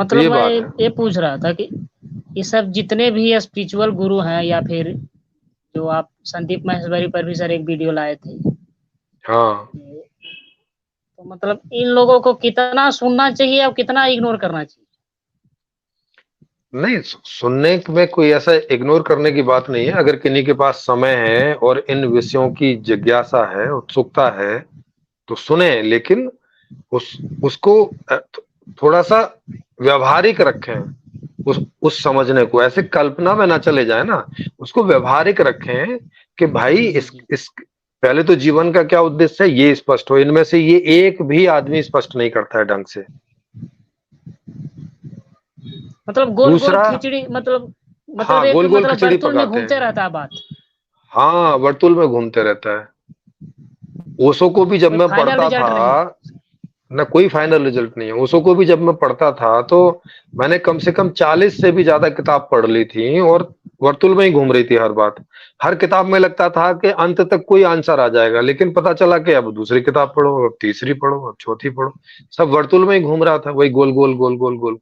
तो मतलब ये मैं बात है। ये पूछ रहा था कि ये सब जितने भी स्पिरिचुअल गुरु हैं, या फिर जो आप संदीप महेश्वरी पर भी सर एक वीडियो लाए थे, हाँ। तो मतलब इन लोगों को कितना सुनना चाहिए और कितना इग्नोर करना चाहिए? नहीं, सुनने में कोई ऐसा इग्नोर करने की बात नहीं है। अगर किन्हीं के पास समय है और इन विषयों की जिज्ञासा है, उत्सुकता है, तो सुने, लेकिन उस उसको थोड़ा सा व्यवहारिक रखें। उस समझने को ऐसे कल्पना में ना चले जाए ना, उसको व्यवहारिक रखें कि भाई जी इस जी। इस पहले तो जीवन का क्या उद्देश्य है ये स्पष्ट हो। इनमें से ये एक भी आदमी स्पष्ट नहीं करता है ढंग से। मतलब गोल गोल दूसरा, खिचड़ी, मतलब हाँ, एक गोल गोल मतलब खिचड़ी वर्तुल में पकाते घूमते हैं। रहता है बात। हाँ, वर्तुल में घूमते रहता है। ओशो को भी जब कोई मैं फाइनल पढ़ता था, रिजल्ट नहीं। ना कोई फाइनल रिजल्ट नहीं है। ओशो को भी जब मैं पढ़ता था तो मैंने कम से कम 40 से भी ज्यादा किताब पढ़ ली थी, और वर्तुल में ही घूम रही थी हर बात। हर किताब में लगता था कि अंत तक कोई आंसर आ जाएगा, लेकिन पता चला कि अब दूसरी किताब पढ़ो, अब तीसरी पढ़ो, अब चौथी पढ़ो। सब वर्तुल में ही घूम रहा था, वही गोल गोल गोल गोल गोल। तो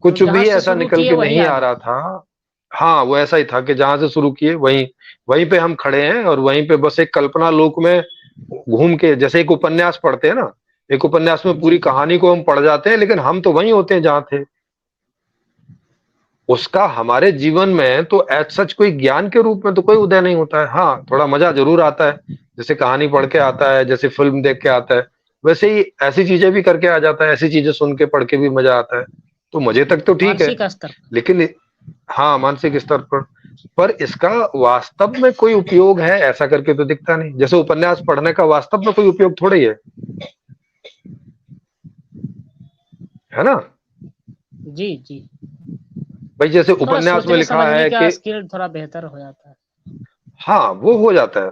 कुछ जहां भी से ऐसा शुरू निकल किए के वही नहीं आ आ गए। रहा था। हाँ, वो ऐसा ही था कि जहां से शुरू किए वहीं वहीं पे हम खड़े हैं, और वहीं पे बस एक कल्पना लोक में घूम के, जैसे एक उपन्यास पढ़ते हैं ना, एक उपन्यास में जी पूरी जी। कहानी को हम पढ़ जाते हैं, लेकिन हम तो वहीं होते हैं जहां थे। उसका हमारे जीवन में तो एज सच कोई ज्ञान के रूप में तो कोई उदय नहीं होता है। हाँ, थोड़ा मजा जरूर आता है, जैसे कहानी पढ़ के आता है, जैसे फिल्म देख के आता है, वैसे ही ऐसी चीजें भी करके आ जाता है, ऐसी चीजें सुन के पढ़ के भी मजा आता है। तो मजे तक तो ठीक है, मानसिक स्तर पर। लेकिन हाँ, मानसिक स्तर पर इसका वास्तव में कोई उपयोग है ऐसा करके तो दिखता नहीं। जैसे उपन्यास पढ़ने का वास्तव में कोई उपयोग थोड़ा ही है ना। जी जी। भाई जैसे थोड़ा उपन्यास में सोचने लिखा समझने है का कि, स्किल थोड़ा बेहतर हो जाता है। हाँ, वो हो जाता है।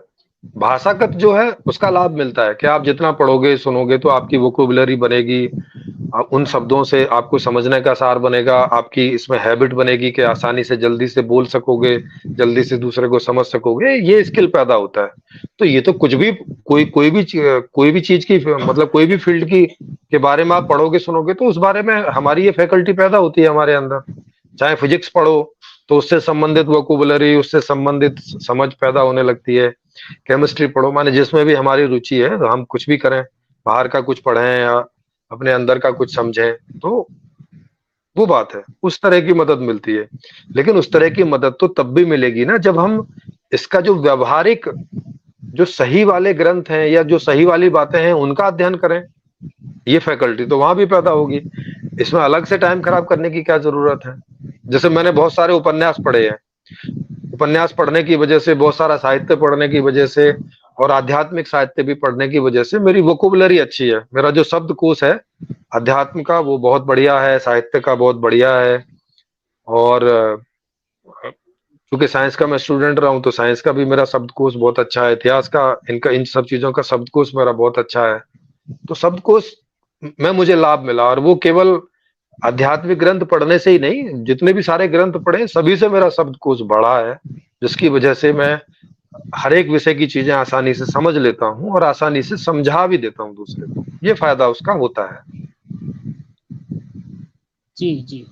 भाषागत जो है उसका लाभ मिलता है कि आप जितना पढ़ोगे सुनोगे तो आपकी वोकेबुलरी बनेगी। आप उन शब्दों से आपको समझने का सार बनेगा, आपकी इसमें हैबिट बनेगी कि आसानी से जल्दी से बोल सकोगे, जल्दी से दूसरे को समझ सकोगे, ये स्किल पैदा होता है। तो ये तो कुछ भी, कोई भी चीज की, मतलब कोई भी फील्ड की के बारे में आप पढ़ोगे सुनोगे तो उस बारे में हमारी ये फैकल्टी पैदा होती है हमारे अंदर। चाहे फिजिक्स पढ़ो तो उससे संबंधित वोकेबुलरी, उससे संबंधित समझ पैदा होने लगती है। केमिस्ट्री पढ़ो, माने जिसमें भी हमारी रुचि है, तो हम कुछ भी करें, बाहर का कुछ पढ़ें या अपने अंदर का कुछ समझें, तो वो बात है, उस तरह की मदद मिलती है। लेकिन उस तरह की मदद तो तब भी मिलेगी ना जब हम इसका जो व्यवहारिक, जो सही वाले ग्रंथ हैं या जो सही वाली बातें हैं उनका अध्ययन करें। ये फैकल्टी तो वहां भी पैदा होगी। इसमें अलग से टाइम खराब करने की क्या जरूरत है। जैसे मैंने बहुत सारे उपन्यास पढ़े हैं, उपन्यास पढ़ने की वजह से, बहुत सारा साहित्य पढ़ने की वजह से, और आध्यात्मिक साहित्य भी पढ़ने की वजह से मेरी वोकेबुलरी अच्छी है। मेरा जो शब्दकोश है अध्यात्म का वो बहुत बढ़िया है, साहित्य का बहुत बढ़िया है। और क्योंकि साइंस का मैं स्टूडेंट रहा हूँ तो साइंस का भी मेरा शब्दकोश बहुत अच्छा है, इतिहास का, इनका, इन सब चीजों का शब्दकोश मेरा बहुत अच्छा है। तो शब्दकोश में मुझे लाभ मिला, और वो केवल आध्यात्मिक ग्रंथ पढ़ने से ही नहीं, जितने भी सारे ग्रंथ पढ़े सभी से मेरा शब्दकोश बढ़ा है, जिसकी वजह से मैं हर एक विषय की चीजें आसानी से समझ लेता हूँ और आसानी से समझा भी देता हूँ दूसरे को। ये फायदा उसका होता है। जी जी।